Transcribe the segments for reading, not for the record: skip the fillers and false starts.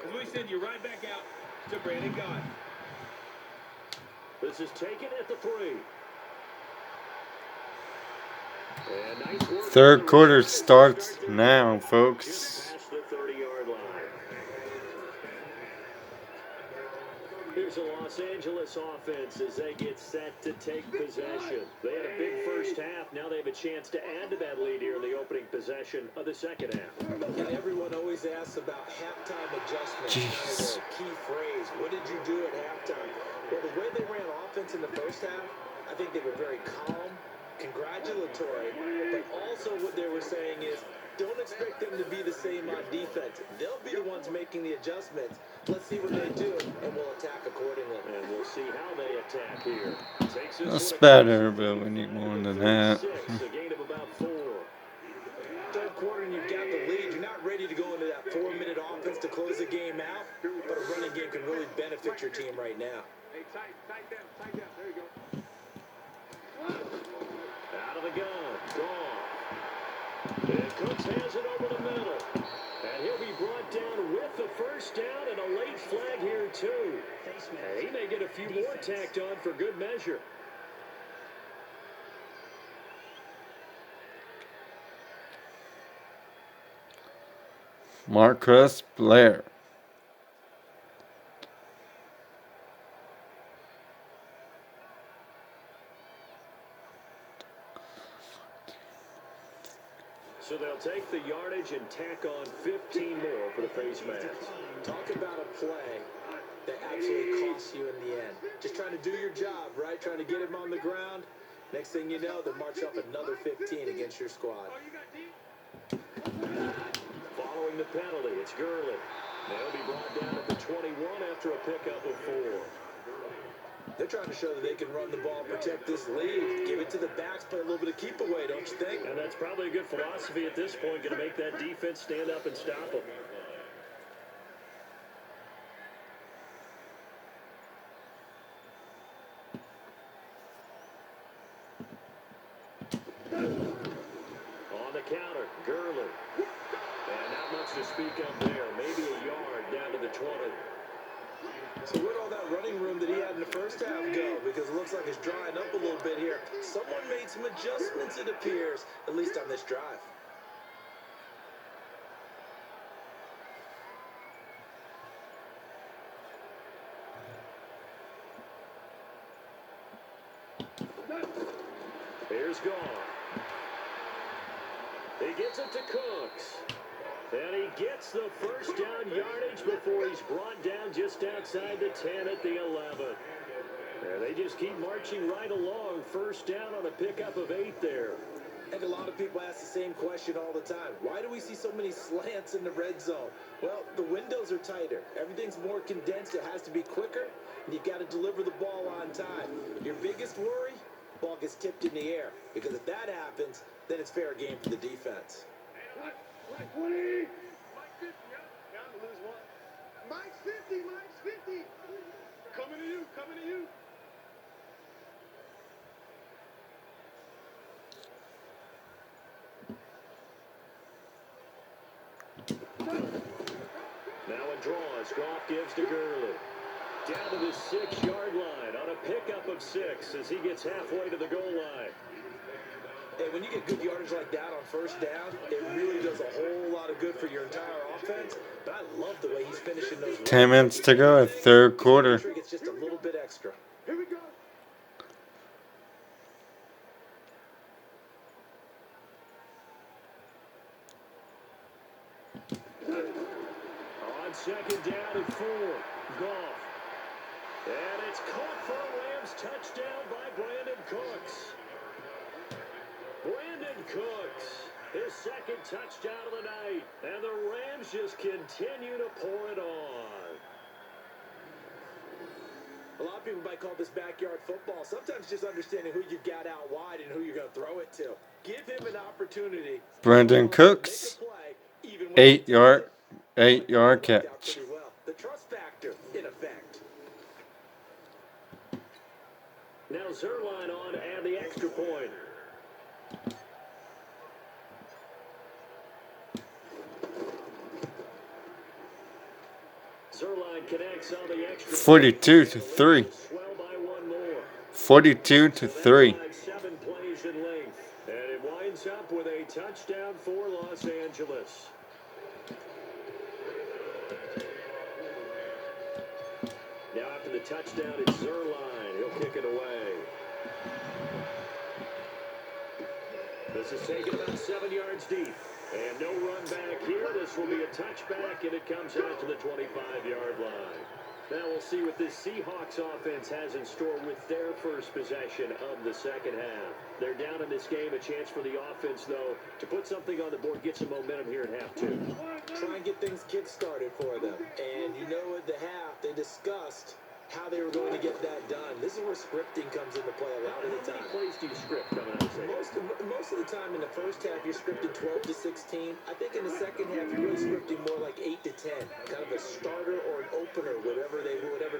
As we send you right back out to Brandon Gott. This is taken at the 3. And nice work. Third quarter starts now, folks. Past the 30-yard line. Here's the Los Angeles offense as they get set to take possession. They had a big first half. Now they have a chance to add to that lead here in the opening possession of the second half. And everyone always asks about halftime adjustments. Jeez. Kind of a key phrase. What did you do at halftime? Well, the way they ran offense in the first half, I think they were very calm, congratulatory, but also what they were saying is, don't expect them to be the same on defense. They'll be the ones making the adjustments. Let's see what they do, and we'll attack accordingly. And we'll see how they attack here. That's better, but we need more than that. A gain of about 4. Third quarter, and you've got the lead. You're not ready to go into that 4-minute offense to close the game out, but a running game can really benefit your team right now. Hey, tight down. There you go. Out of the gun. Gone. And Cooks has it over the middle. And he'll be brought down with the first down and a late flag here, too. And he may get a few more tacked on for good measure. Marcus Blair. So they'll take the yardage and tack on 15 more for the face mask. Talk about a play that absolutely costs you in the end. Just trying to do your job, right? Trying to get him on the ground. Next thing you know, they'll march up another 15 against your squad. Following the penalty, it's Gurley. They'll be brought down at the 21 after a pickup of 4. They're trying to show that they can run the ball, protect this lead, give it to the backs, play a little bit of keep away, don't you think? And that's probably a good philosophy at this point, going to make that defense stand up and stop them. On the counter, Gurley. And not much to speak of there. Maybe a yard down to the 20. So where'd all that running room that he had in the first half go? Because it looks like it's drying up a little bit here. Someone made some adjustments, it appears, at least on this drive. Here's Gone. He gets it to Cooks. And he gets the first down yardage before he's brought down just outside the 10 at the 11. And they just keep marching right along. First down on a pickup of 8 there. And a lot of people ask the same question all the time. Why do we see so many slants in the red zone? Well, the windows are tighter. Everything's more condensed. It has to be quicker. And you've got to deliver the ball on time. Your biggest worry? Ball gets tipped in the air. Because if that happens, then it's fair game for the defense. Mike 20. Mike 50, yeah. Down to lose one. Mike's 50. Coming to you. Now it draws. Goff gives to Gurley. Down to the 6-yard line on a pickup of 6 as he gets halfway to the goal line. Hey, when you get good yardage like that on first down, it really does a whole lot of good for your entire offense. But I love the way he's finishing those. 10 minutes to go at third quarter. It's just a little bit extra. Here we go. On second down and 4. Goff. And it's caught for a Rams touchdown by Brandon Cooks. Brandon Cooks, his second touchdown of the night. And the Rams just continue to pour it on. A lot of people might call this backyard football. Sometimes just understanding who you've got out wide and who you're going to throw it to. Give him an opportunity. Brandon Cooks, 8-yard catch. The trust factor, in effect. Now Zerline on and the extra point. Zerline connects on the extra. 42-3. Swell by one more. 42-3. 7 plays in length. And it winds up with a touchdown for Los Angeles. Now after the touchdown, it's Zerline. He'll kick it away. This is taken about 7 yards deep. And no run back here. This will be a touchback, and it comes out to the 25-yard line. Now we'll see what this Seahawks offense has in store with their first possession of the second half. They're down in this game. A chance for the offense, though, to put something on the board, get some momentum here in half two. Try and get things kick-started for them. And you know at the half, they discussed how they were going to get that done. This is where scripting comes into play a lot of the time. How many plays do you script coming out of the Most of the time in the first half, you're scripting 12 to 16. I think in the second half, you're really scripting more like 8 to 10. Kind of a starter or an opener, whatever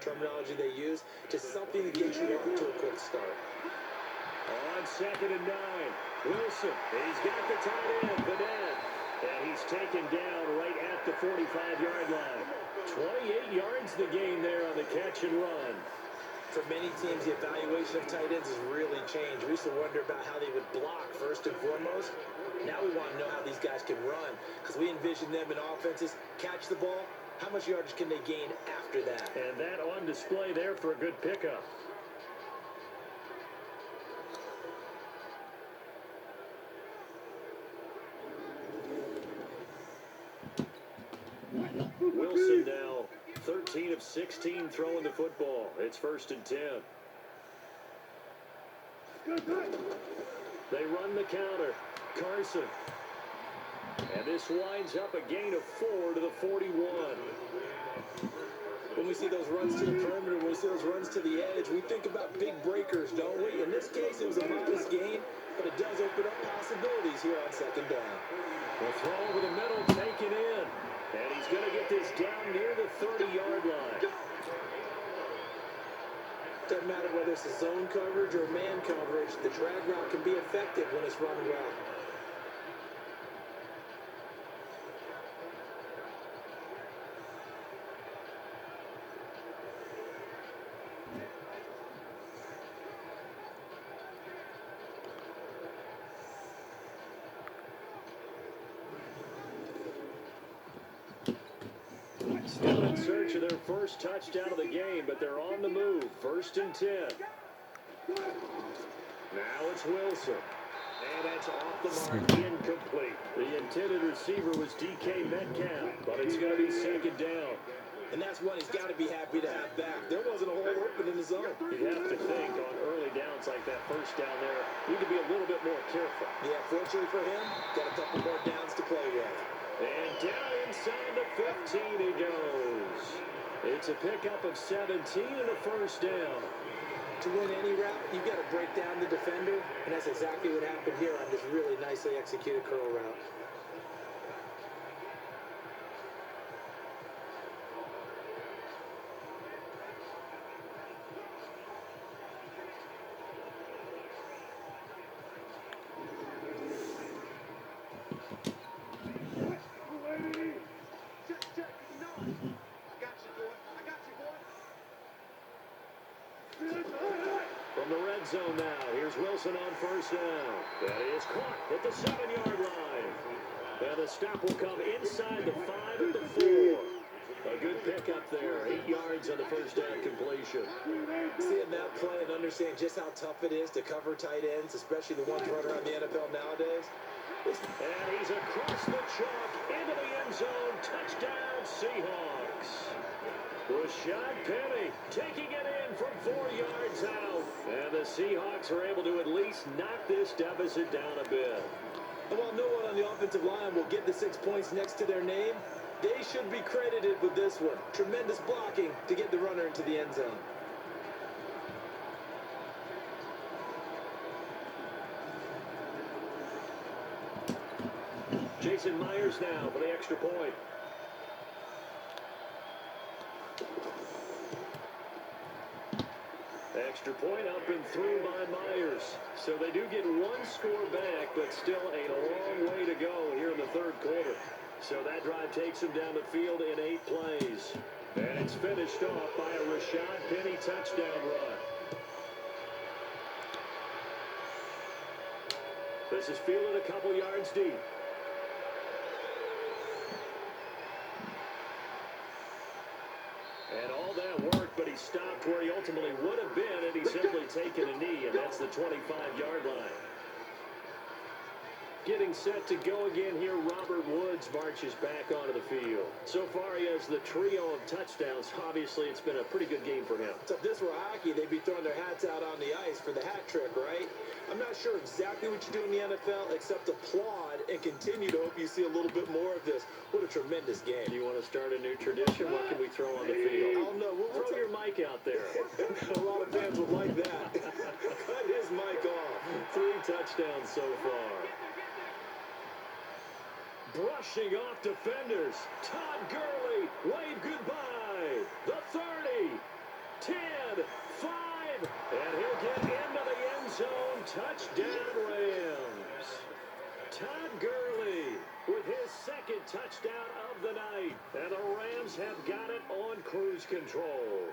terminology they use, just something to get you off to a quick start. On 2nd and 9, Wilson, he's got the tight end, Vanette, and he's taken down right at the 45-yard line. 28 yards the game there on the catch and run. For many teams, the evaluation of tight ends has really changed. We used to wonder about how they would block first and foremost. Now we want to know how these guys can run, because we envision them in offenses catch the ball. How much yardage can they gain after that? And that on display there for a good pickup. Wilson now 13 of 16 throwing the football. It's 1st and 10. They run the counter. Carson. And this winds up a gain of 4 to the 41. When we see those runs to the perimeter, when we see those runs to the edge, we think about big breakers, don't we? In this case, it was a modest gain, but it does open up possibilities here on 2nd down. The throw over the middle, taken in. And he's going to get this down near the 30-yard line. Doesn't matter whether it's a zone coverage or man coverage, the drag route can be effective when it's run well. Still in search of their first touchdown of the game, but they're on the move. 1st and 10. Now it's Wilson. And that's off the mark, incomplete. The intended receiver was DK Metcalf, but it's going to be 2nd down. And that's one he's got to be happy to have back. There wasn't a hole open in the zone. You'd have to think on early downs like that first down there, you need to be a little bit more careful. Yeah, fortunately for him, got a couple more downs to play with. And down inside the 15 he goes. It's a pickup of 17 and a 1st down. To win any route, you've got to break down the defender, and that's exactly what happened here on this really nicely executed curl route. From the red zone now, here's Wilson on 1st down. That is caught at the 7-yard line. And the stop will come inside the 5 at the 4. A good pickup there, 8 yards on the 1st down completion. Seeing that play and understand just how tough it is to cover tight ends, especially the ones running around the NFL nowadays. And he's across the chalk into the end zone. Touchdown, Seahawks. Rashad Penny taking it in from 4 yards out. And the Seahawks are able to at least knock this deficit down a bit. And while no one on the offensive line will get the 6 points next to their name, they should be credited with this one. Tremendous blocking to get the runner into the end zone. Jason Myers now for the extra point. Extra point up and through by Myers. So they do get 1 score back, but still a long way to go here in the 3rd quarter. So that drive takes them down the field in 8 plays. And That's finished off by a Rashad Penny touchdown run. This is fielded a couple yards deep. And all that work, but he stopped where he ultimately would have been, and he's simply taken a knee, and that's the 25-yard line. Getting set to go again here, Robert Woods marches back onto the field. So far, he has the trio of touchdowns. Obviously, it's been a pretty good game for him. So if this were hockey, they'd be throwing their hats out on the ice for the hat trick, right? I'm not sure exactly what you do in the NFL, except applaud and continue to hope you see a little bit more of this. What a tremendous game. Do you want to start a new tradition? What can we throw on the field? I don't know. We'll Throw your mic out there. A lot of fans would like that. Cut his mic off. 3 touchdowns so far. Brushing off defenders. Todd Gurley, wave goodbye. The 30, 10, 5, and he'll get into the end zone. Touchdown Rams. Todd Gurley with his second touchdown of the night. And the Rams have got it on cruise control.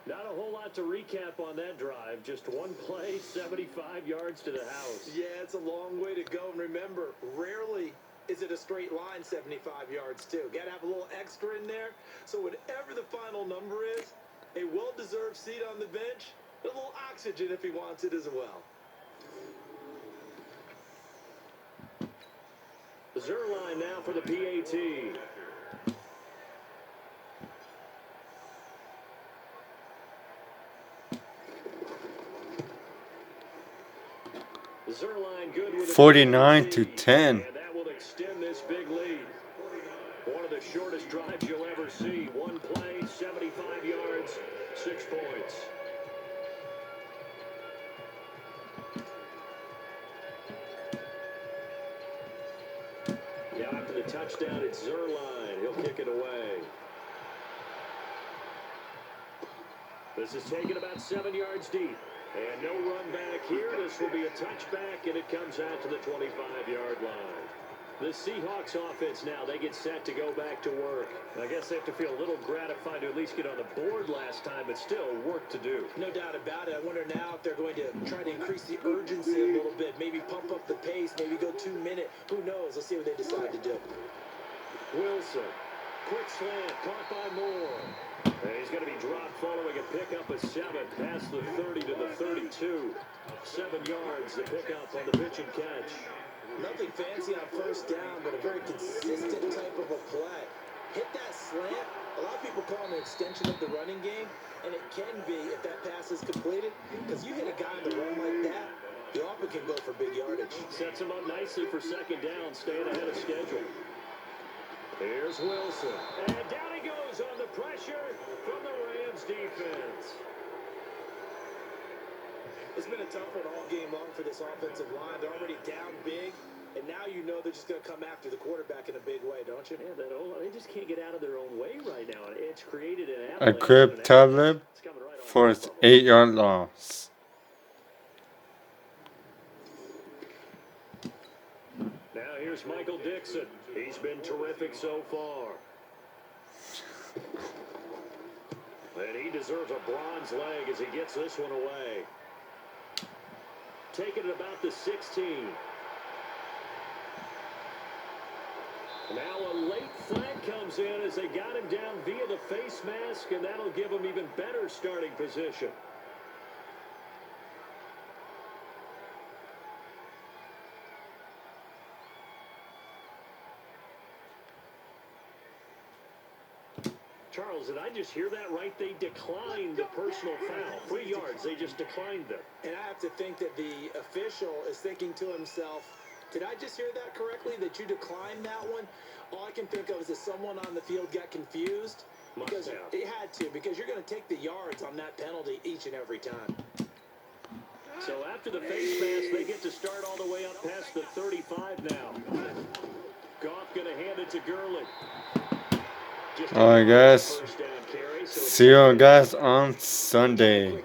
Not a whole lot to recap on that drive. Just one play, 75 yards to the house. Yeah, it's a long way to go. And remember, rarely is it a straight line 75 yards, too. Got to have a little extra in there. So whatever the final number is, a well-deserved seat on the bench, a little oxygen if he wants it as well. Zerline now for the PAT. Zerline good with 49-10. And that will extend this big lead. One of the shortest drives you'll ever see. One play, 75 yards, 6 points. Now after the touchdown, it's Zerline. He'll kick it away. This is taken about 7 yards deep. And no run back here. This will be a touchback, and it comes out to the 25-yard line. The Seahawks offense now, they get set to go back to work. I guess they have to feel a little gratified to at least get on the board last time, but still work to do. No doubt about it. I wonder now if they're going to try to increase the urgency a little bit, maybe pump up the pace, maybe go 2 minute. Who knows? Let's see what they decide to do. Wilson, quick slant, caught by Moore. And he's going to be dropped following a pickup of 7 past the 30 to the 32. 7 yards, the pickup on the pitch and catch. Nothing fancy on first down, but a very consistent type of a play. Hit that slant. A lot of people call it an extension of the running game, and it can be if that pass is completed, because you hit a guy on the run like that, you often can go for big yardage. Sets him up nicely for second down, staying ahead of schedule. Here's Wilson. And down he goes on the pressure from the Rams defense. It's been a tough one all game long for this offensive line. They're already down big, and now you know they're just going to come after the quarterback in a big way, don't you? Yeah, they just can't get out of their own way right now. It's created an A crib tablet for its 8-yard loss. Now here's Michael Dixon. He's been terrific so far. And he deserves a bronze leg as he gets this one away. Taking it about the 16. Now a late flag comes in as they got him down via the face mask, and that'll give him even better starting position. Charles, did I just hear that right? They declined the personal foul. 3 yards, they just declined them. And I have to think that the official is thinking to himself, did I just hear that correctly, that you declined that one? All I can think of is that someone on the field got confused. Because it had to, because you're going to take the yards on that penalty each and every time. So after the face mask, they get to start all the way up past the 35 now. Goff going to hand it to Gurley. Alright guys, see you guys on Sunday.